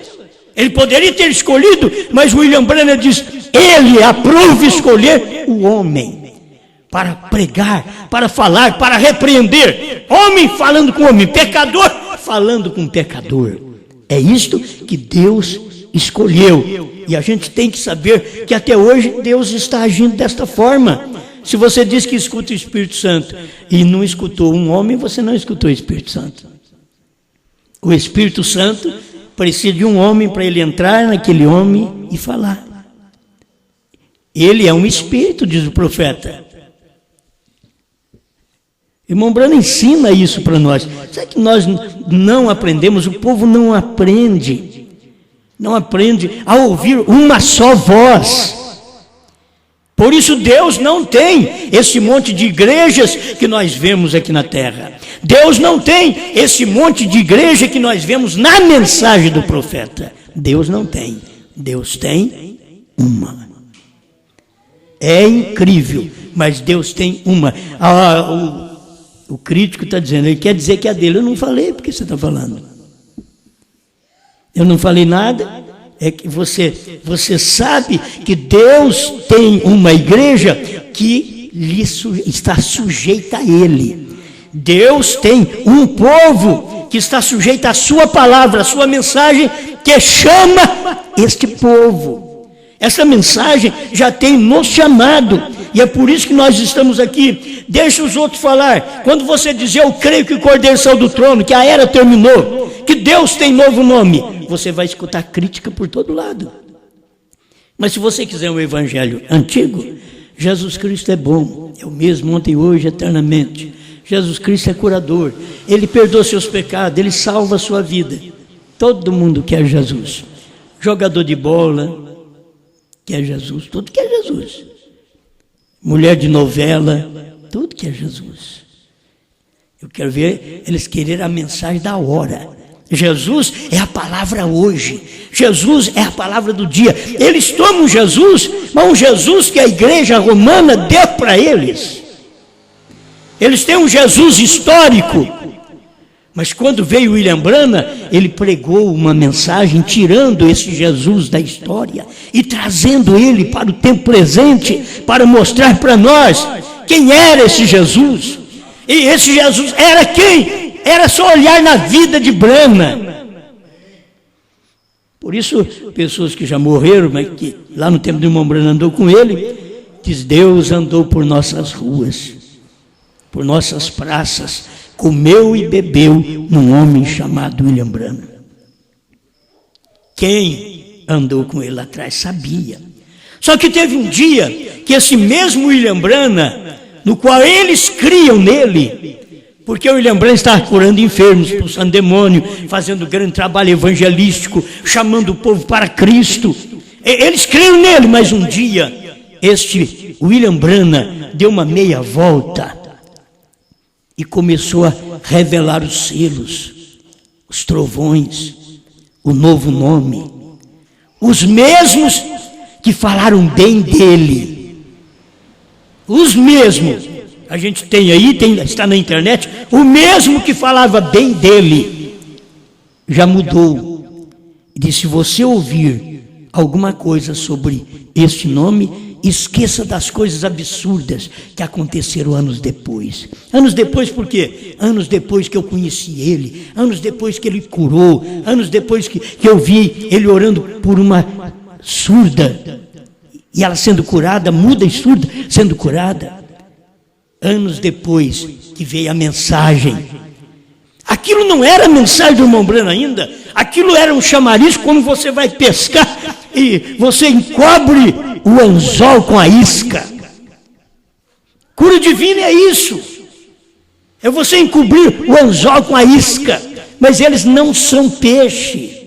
Ele poderia ter escolhido, mas William Branham diz, ele aprova escolher o homem para pregar, para falar, para repreender. Homem falando com homem, pecador falando com pecador. É isto que Deus escolheu. E a gente tem que saber que até hoje Deus está agindo desta forma. Se você diz que escuta o Espírito Santo e não escutou um homem, você não escutou o Espírito Santo. O Espírito Santo precisa de um homem para ele entrar naquele homem e falar. Ele é um espírito, diz o profeta. Irmão Branham ensina isso para nós. Sabe que nós não aprendemos, o povo não aprende. Não aprende a ouvir uma só voz. Por isso Deus não tem esse monte de igrejas que nós vemos aqui na terra. Deus não tem esse monte de igreja que nós vemos na mensagem do profeta. Deus não tem. Deus tem uma. É incrível, mas Deus tem uma. O crítico está dizendo, ele quer dizer que é dele. Eu não falei, por que você está falando? Eu não falei nada. É que você sabe que Deus tem uma igreja que está sujeita a Ele. Deus tem um povo que está sujeito à sua palavra, à sua mensagem, que chama este povo. Essa mensagem já tem nos chamado, e é por isso que nós estamos aqui. Deixa os outros falar. Quando você dizer, eu creio que o Cordeiro saiu do trono, que a era terminou, que Deus tem novo nome, você vai escutar crítica por todo lado. Mas se você quiser um evangelho antigo, Jesus Cristo é bom, é o mesmo ontem, hoje, eternamente. Jesus Cristo é curador, Ele perdoa seus pecados, Ele salva a sua vida. Todo mundo quer Jesus. Jogador de bola quer Jesus, tudo quer Jesus. Mulher de novela, tudo quer Jesus. Eu quero ver eles quererem a mensagem da hora. Jesus é a palavra hoje. Jesus é a palavra do dia. Eles tomam Jesus, mas um Jesus que a igreja romana deu para eles. Eles têm um Jesus histórico. Mas quando veio William Branham, ele pregou uma mensagem tirando esse Jesus da história e trazendo ele para o tempo presente, para mostrar para nós quem era esse Jesus. E esse Jesus era quem? Era só olhar na vida de Branham. Por isso, pessoas que já morreram, mas que lá no tempo do irmão Branham andou com ele, diz, Deus andou por nossas ruas, por nossas praças, comeu e bebeu num homem chamado William Branham. Quem andou com ele lá atrás sabia. Só que teve um dia que esse mesmo William Branham, no qual eles criam nele, porque o William Branham estava curando enfermos, expulsando demônio, fazendo grande trabalho evangelístico, chamando o povo para Cristo. Eles creram nele, mas um dia, este William Branham deu uma meia volta e começou a revelar os selos, os trovões, o novo nome. Os mesmos que falaram bem dele. Os mesmos. A gente tem aí, está na internet, o mesmo que falava bem dele, já mudou. E se você ouvir alguma coisa sobre este nome, esqueça das coisas absurdas que aconteceram anos depois. Anos depois por quê? Anos depois que eu conheci ele, anos depois que ele curou, anos depois que eu vi ele orando por uma surda, e ela sendo curada, muda e surda, sendo curada. Anos depois que veio a mensagem. Aquilo não era a mensagem do irmão Branham ainda. Aquilo era um chamariz quando você vai pescar e você encobre o anzol com a isca. Cura divina é isso. É você encobrir o anzol com a isca. Mas eles não são peixe.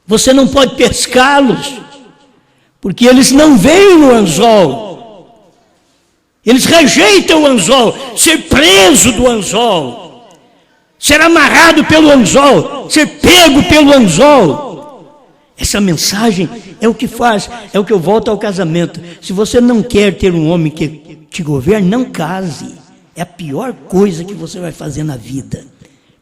Você não pode pescá-los, porque eles não vêm no anzol. Eles rejeitam o anzol, ser preso do anzol, ser amarrado pelo anzol, ser pego pelo anzol. Essa mensagem é o que faz, é o que eu volto ao casamento. Se você não quer ter um homem que te governe, não case. É a pior coisa que você vai fazer na vida.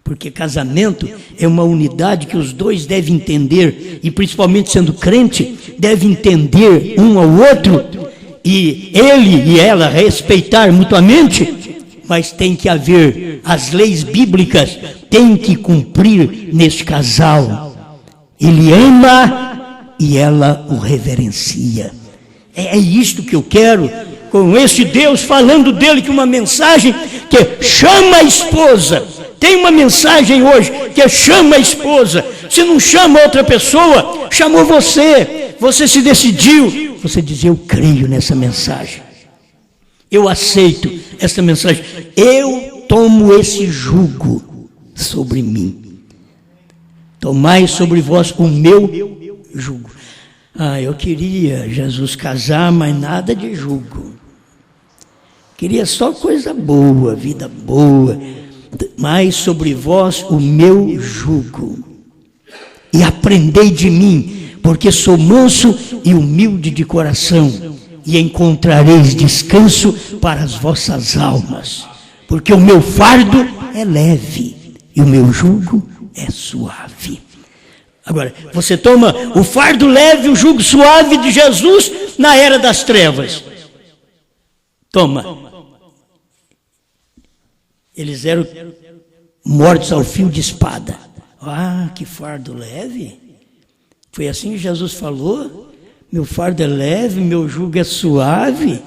Porque casamento é uma unidade que os dois devem entender, e principalmente sendo crente, devem entender um ao outro, e ele e ela respeitar mutuamente, mas tem que haver as leis bíblicas, tem que cumprir neste casal. Ele ama e ela o reverencia. É isto que eu quero com este Deus, falando dele, que uma mensagem que chama a esposa. Tem uma mensagem hoje que chama a esposa. Se não chama outra pessoa, chamou você. Você se decidiu. Você diz: eu creio nessa mensagem. Eu aceito essa mensagem. Eu tomo esse jugo sobre mim. Tomai sobre vós o meu jugo. Eu queria, Jesus, casar, mas nada de jugo. Queria só coisa boa, vida boa. Mas sobre vós o meu jugo. E aprendei de mim, porque sou manso e humilde de coração, e encontrareis descanso para as vossas almas. Porque o meu fardo é leve e o meu jugo é suave. Agora, você toma o fardo leve, o jugo suave de Jesus na era das trevas. Toma. Eles eram mortos ao fio de espada. Que fardo leve. Foi assim que Jesus falou: meu fardo é leve, meu jugo é suave.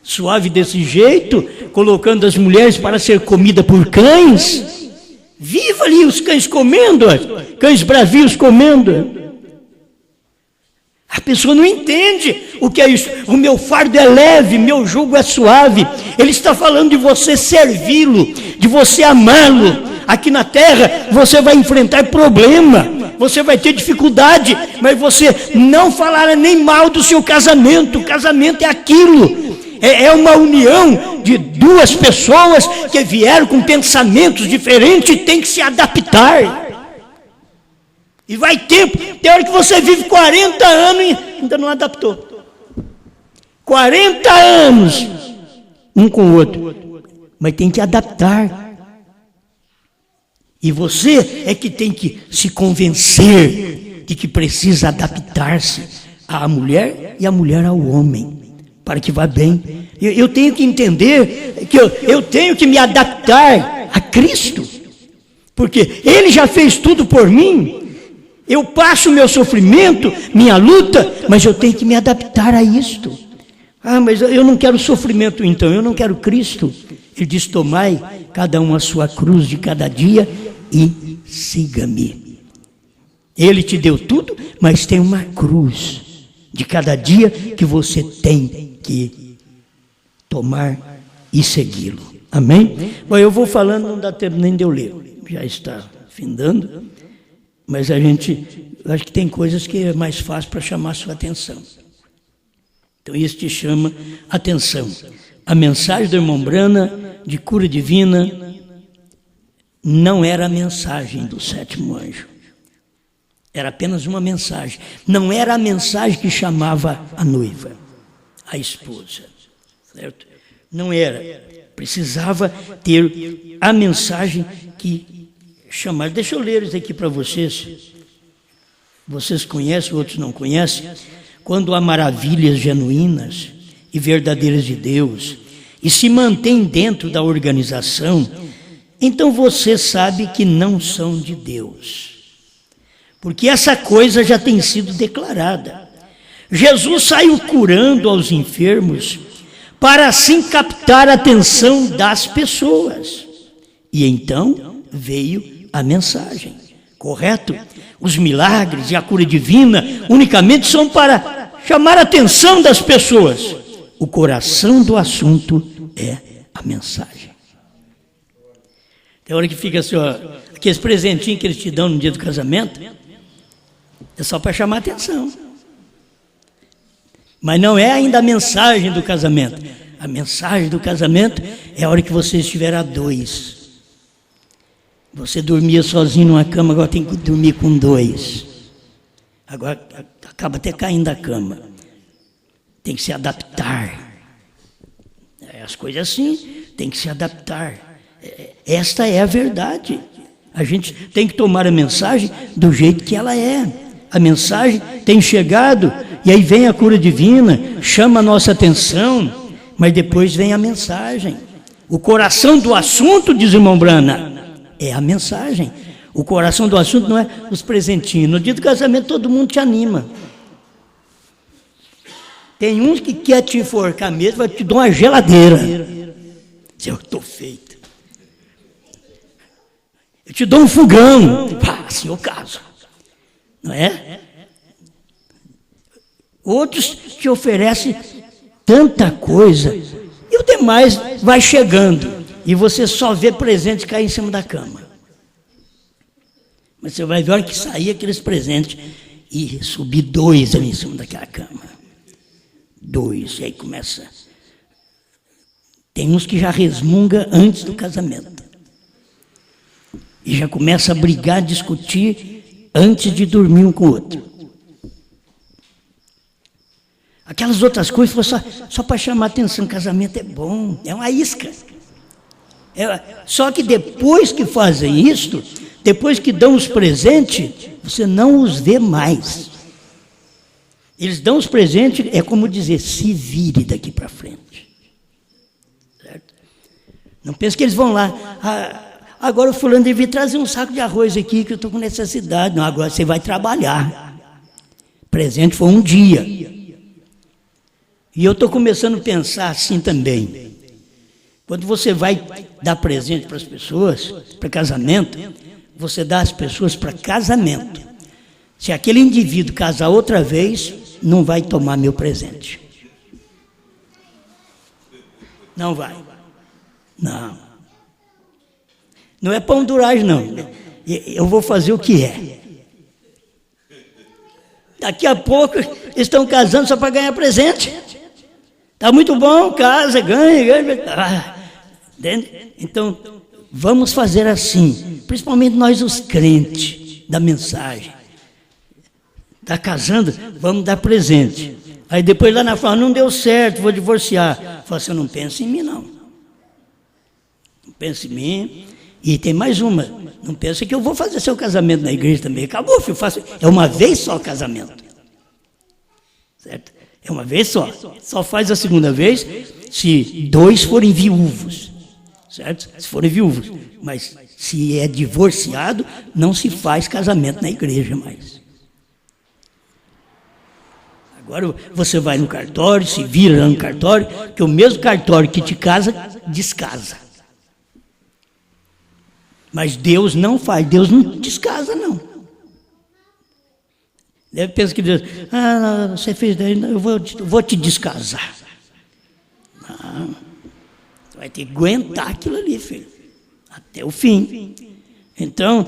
Suave desse jeito, colocando as mulheres para ser comida por cães. Viva ali os cães comendo, cães bravios comendo. A pessoa não entende o que é isso. O meu fardo é leve, meu jugo é suave. Ele está falando de você servi-lo, de você amá-lo. Aqui na terra você vai enfrentar problema, você vai ter dificuldade, mas você não falará nem mal do seu casamento. O casamento é aquilo. É uma união de duas pessoas que vieram com pensamentos diferentes e tem que se adaptar. E vai tempo. Tem hora que você vive 40 anos e ainda não adaptou. 40 anos, um com o outro. Mas tem que adaptar. E você é que tem que se convencer de que precisa adaptar-se à mulher e a mulher ao homem, para que vá bem. Eu tenho que entender que eu tenho que me adaptar a Cristo, porque Ele já fez tudo por mim. Eu passo o meu sofrimento, minha luta, mas eu tenho que me adaptar a isto. Mas eu não quero sofrimento então, eu não quero Cristo. Ele diz: tomai cada um a sua cruz de cada dia e siga-me. Ele te deu tudo, mas tem uma cruz de cada dia que você tem que tomar e segui-lo. Amém? Bom, eu vou falando, não dá tempo nem de eu ler. Já está findando. Mas acho que tem coisas que é mais fácil para chamar a sua atenção. Então isso te chama atenção. A mensagem do irmão Brana de cura divina não era a mensagem do sétimo anjo. Era apenas uma mensagem. Não era a mensagem que chamava a noiva, a esposa. Certo? Não era. Precisava ter a mensagem que chamar. Deixa eu ler isso aqui para vocês. Vocês conhecem, outros não conhecem. Quando há maravilhas genuínas e verdadeiras de Deus e se mantém dentro da organização, então você sabe que não são de Deus. Porque essa coisa já tem sido declarada. Jesus saiu curando aos enfermos para assim captar a atenção das pessoas. E então veio a mensagem, correto? Os milagres e a cura divina unicamente são para chamar a atenção das pessoas. O coração do assunto é a mensagem. Tem hora que fica assim, aqueles presentinhos que eles te dão no dia do casamento, é só para chamar a atenção. Mas não é ainda a mensagem do casamento. A mensagem do casamento é a hora que você estiver a dois. Você dormia sozinho numa cama, agora tem que dormir com dois. Agora acaba até caindo da cama. Tem que se adaptar. As coisas assim, tem que se adaptar. Esta é a verdade. A gente tem que tomar a mensagem do jeito que ela é. A mensagem tem chegado, e aí vem a cura divina, chama a nossa atenção, mas depois vem a mensagem. O coração do assunto, diz o irmão Brana, é a mensagem. O coração do assunto não é os presentinhos. No dia do casamento todo mundo te anima. Tem uns que quer te enforcar mesmo, vai te dar uma geladeira. Eu estou feito. Eu te dou um fogão. Assim eu caso. Não é? Outros te oferecem tanta coisa. E o demais vai chegando. E você só vê presentes cair em cima da cama. Mas você vai ver a hora que sair aqueles presentes e subir 2 ali em cima daquela cama. 2, e aí começa. Tem uns que já resmunga antes do casamento. E já começa a brigar, discutir antes de dormir um com o outro. Aquelas outras coisas foi só para chamar atenção. Casamento é bom, é uma isca. Só que depois que fazem isto, depois que dão os presentes, você não os vê mais. Eles dão os presentes, é como dizer, se vire daqui para frente. Certo? Não pense que eles vão lá, agora o fulano devia trazer um saco de arroz aqui, que eu estou com necessidade. Não, agora você vai trabalhar. Presente foi um dia. E eu estou começando a pensar assim também. Quando você vai dar presente para as pessoas, para casamento, você dá as pessoas para casamento. Se aquele indivíduo casar outra vez, não vai tomar meu presente. Não vai. Não. Não é pão duragem, não. Eu vou fazer o que é. Daqui a pouco estão casando só para ganhar presente. Está muito bom, casa, ganha. Então, vamos fazer assim, principalmente nós os crentes da mensagem. Está casando, vamos dar presente. Aí depois lá na fala, não deu certo, vou divorciar. Fala assim, não pensa em mim não. Não pensa em mim. E tem mais uma, não pensa que eu vou fazer seu casamento na igreja também. Acabou, filho, é uma vez só o casamento. Certo? É uma vez só. Só faz a segunda vez se 2 forem viúvos. Certo? Se forem viúvos. Mas se é divorciado, não se faz casamento na igreja mais. Agora você vai no cartório, se vira no cartório, que o mesmo cartório que te casa, descasa. Mas Deus não faz, Deus não descasa, não. Deve pensar que Deus, não, você fez daí, eu vou te descasar. Não, você vai ter que aguentar aquilo ali, filho, até o fim. Então,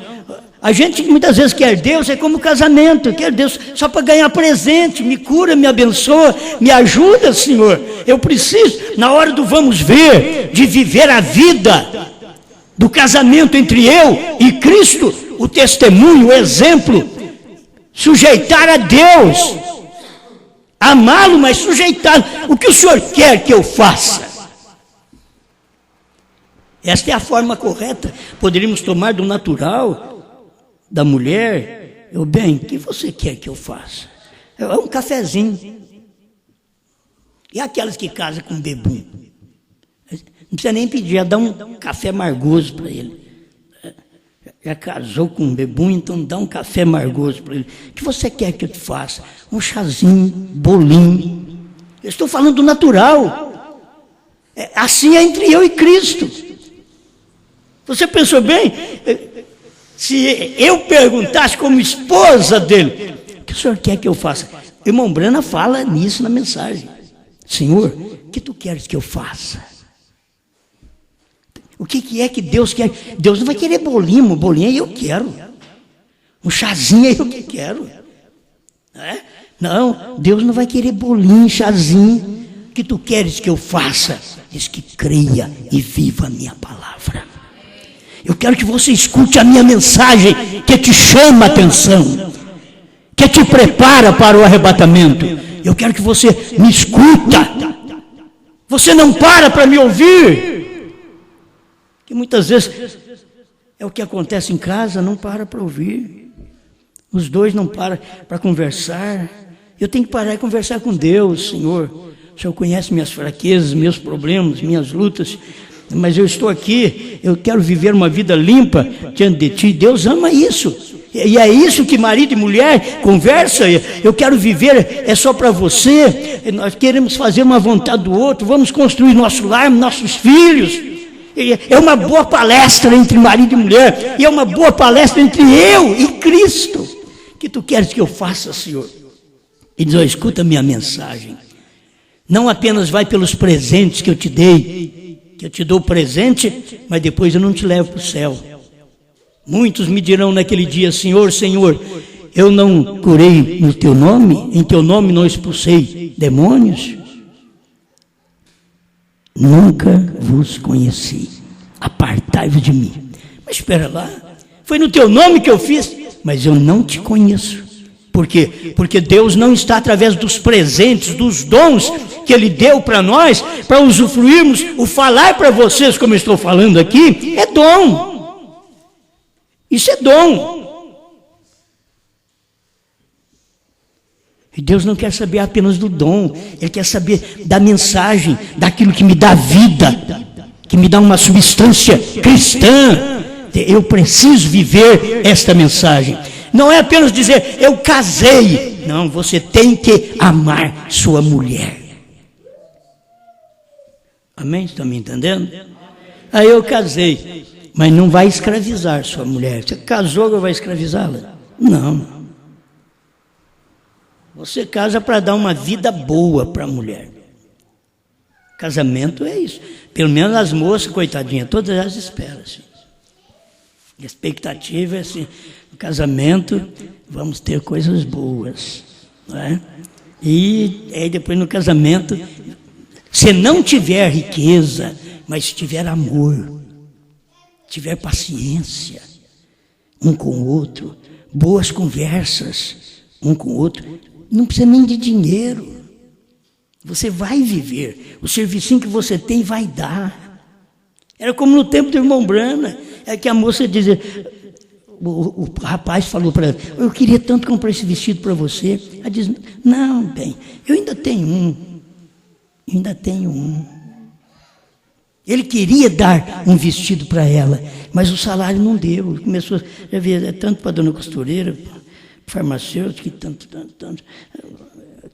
a gente muitas vezes quer Deus, é como casamento, quer Deus só para ganhar presente, me cura, me abençoa, me ajuda, Senhor. Eu preciso, na hora do vamos ver, de viver a vida do casamento entre eu e Cristo, o testemunho, o exemplo, sujeitar a Deus, amá-lo, mas sujeitar. O que o Senhor quer que eu faça? Esta é a forma correta. Poderíamos tomar do natural da mulher. Bem, o que você quer que eu faça? É um cafezinho. E aquelas que casam com bebum? Não precisa nem pedir, já dá um café margoso para ele. Já casou com um bebum, então dá um café margoso para ele. O que você quer que eu te faça? Um chazinho, bolinho. Eu estou falando do natural. Assim é entre eu e Cristo. Você pensou bem? Se eu perguntasse como esposa dele, o que o senhor quer que eu faça? Irmão Brana fala nisso na mensagem. Senhor, o que tu queres que eu faça? O que é que Deus quer? Deus não vai querer bolinho, bolinho eu quero. Um chazinho eu que quero. Não, Deus não vai querer bolinho, chazinho. O que tu queres que eu faça? Diz que creia e viva a minha palavra. Eu quero que você escute a minha mensagem, que te chama a atenção, que te prepara para o arrebatamento. Eu quero que você me escuta. Você não para me ouvir. Que muitas vezes é o que acontece em casa, não para ouvir. Os dois não param para conversar. Eu tenho que parar e conversar com Deus, Senhor. O Senhor conhece minhas fraquezas, meus problemas, minhas lutas. mas eu estou aqui, eu quero viver uma vida limpa diante de ti. Deus ama isso. E é isso que marido e mulher conversa. Eu quero viver, é só para você. Nós queremos fazer uma vontade do outro. Vamos construir nosso lar, nossos filhos. É uma boa palestra entre marido e mulher. E é uma boa palestra entre eu e Cristo. O que tu queres que eu faça, Senhor? Ele diz: escuta a minha mensagem. Não apenas vai pelos presentes que eu te dei, que eu te dou presente, mas depois eu não te levo para o céu. Muitos me dirão naquele dia: Senhor, Senhor, eu não curei no teu nome, em teu nome não expulsei demônios? Nunca vos conheci, apartai-vos de mim. Mas espera lá, foi no teu nome que eu fiz, mas eu não te conheço. Por quê? Porque Deus não está através dos presentes, dos dons que Ele deu para nós, para usufruirmos. O falar para vocês, como eu estou falando aqui, é dom. Isso é dom. E Deus não quer saber apenas do dom. Ele quer saber da mensagem, daquilo que me dá vida, que me dá uma substância cristã. Eu preciso viver esta mensagem. Não é apenas dizer: eu casei. Não, você tem que amar sua mulher. Amém? Estão me entendendo? Aí eu casei. Mas não vai escravizar sua mulher. Você casou, ou vai escravizá-la? Não. Você casa para dar uma vida boa para a mulher. Casamento é isso. Pelo menos as moças, coitadinhas, todas elas esperam assim. A expectativa é assim: no casamento vamos ter coisas boas, não é? E aí depois no casamento, se não tiver riqueza, mas se tiver amor, tiver paciência um com o outro, boas conversas um com o outro, não precisa nem de dinheiro. Você vai viver, o serviço que você tem vai dar. Era como no tempo do irmão Brana, é que a moça dizia, o rapaz falou para ela: eu queria tanto comprar esse vestido para você. Ela diz: não, bem, eu ainda tenho um. Ele queria dar um vestido para ela, mas o salário não deu. Começou a ver, é tanto para a dona costureira, farmacêutico, tanto.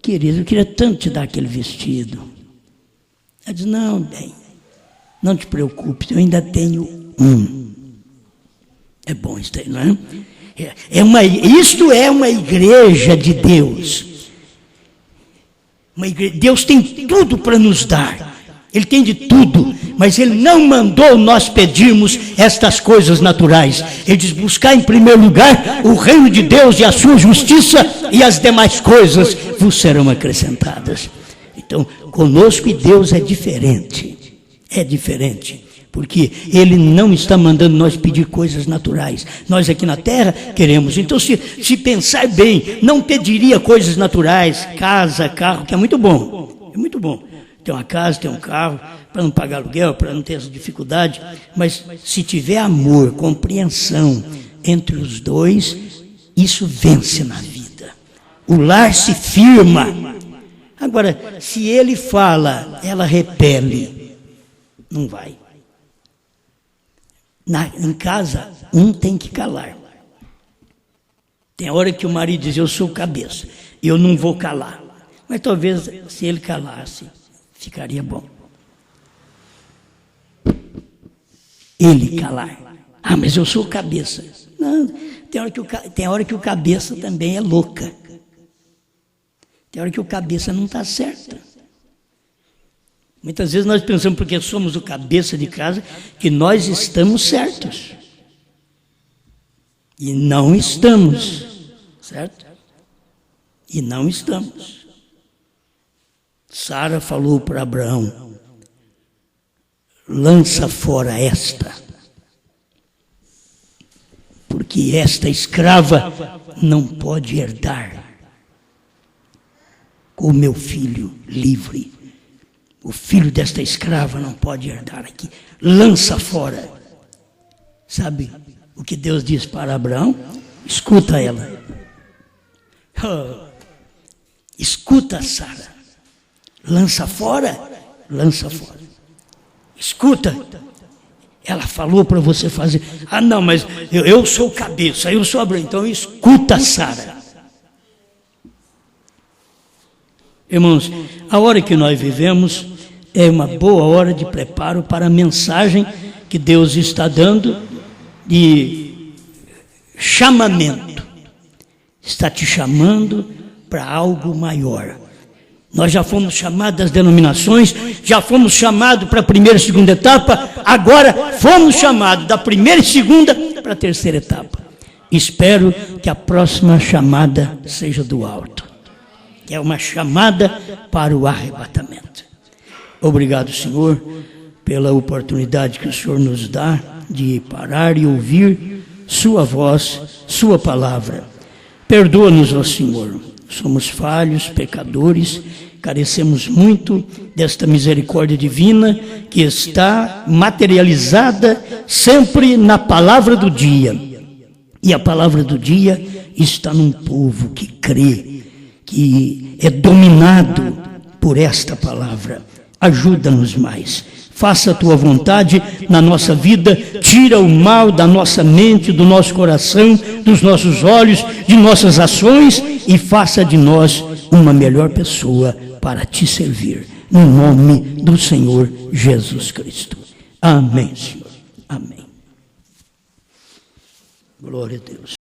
Querido, eu queria tanto te dar aquele vestido. Ela diz: não, bem, não te preocupes, eu ainda tenho um. É bom isso aí, não é? Isto é uma igreja de Deus. Deus tem tudo para nos dar. Ele tem de tudo, mas Ele não mandou nós pedirmos estas coisas naturais. Ele diz: buscar em primeiro lugar o reino de Deus e a sua justiça, e as demais coisas vos serão acrescentadas. Então, conosco e Deus é diferente. É diferente, porque Ele não está mandando nós pedir coisas naturais. Nós aqui na terra queremos. Então, se pensar bem, não pediria coisas naturais, casa, carro, que é muito bom. É muito bom. Ter uma casa, ter um carro, para não pagar aluguel, para não ter essa dificuldade. Mas se tiver amor, compreensão entre os dois, isso vence na vida. O lar se firma. Agora, se ele fala, ela repele, não vai. Em casa, um tem que calar. Tem hora que o marido diz: eu sou cabeça, eu não vou calar. Mas talvez, se ele calasse, ficaria bom. Ele calar. Ah, mas eu sou cabeça. Não, tem hora que o cabeça também é louca. Tem hora que o cabeça não está certo. Muitas vezes nós pensamos, porque somos o cabeça de casa, que nós estamos certos. E não estamos. Certo? E não estamos. Sara falou para Abraão: lança fora esta, porque esta escrava não pode herdar com o meu filho livre. O filho desta escrava não pode herdar aqui. Lança fora. Sabe o que Deus diz para Abraão? Escuta ela. Escuta, Sara. Lança fora. Lança fora. Escuta. Ela falou para você fazer. Ah, não, mas eu sou o cabeça, eu sou Abraão. Então escuta, Sara. Irmãos, a hora que nós vivemos é uma boa hora de preparo para a mensagem que Deus está dando de chamamento. Está te chamando para algo maior. Nós já fomos chamados das denominações, já fomos chamados para a primeira e segunda etapa, agora fomos chamados da primeira e segunda para a terceira etapa. Espero que a próxima chamada seja do alto, que é uma chamada para o arrebatamento. Obrigado, Senhor, pela oportunidade que o Senhor nos dá de parar e ouvir Sua voz, Sua palavra. Perdoa-nos, ó Senhor. Somos falhos, pecadores, carecemos muito desta misericórdia divina que está materializada sempre na palavra do dia. E a palavra do dia está num povo que crê, que é dominado por esta palavra. Ajuda-nos mais. Faça a tua vontade na nossa vida, tira o mal da nossa mente, do nosso coração, dos nossos olhos, de nossas ações e faça de nós uma melhor pessoa para te servir. No nome do Senhor Jesus Cristo. Amém, Senhor. Amém. Glória a Deus.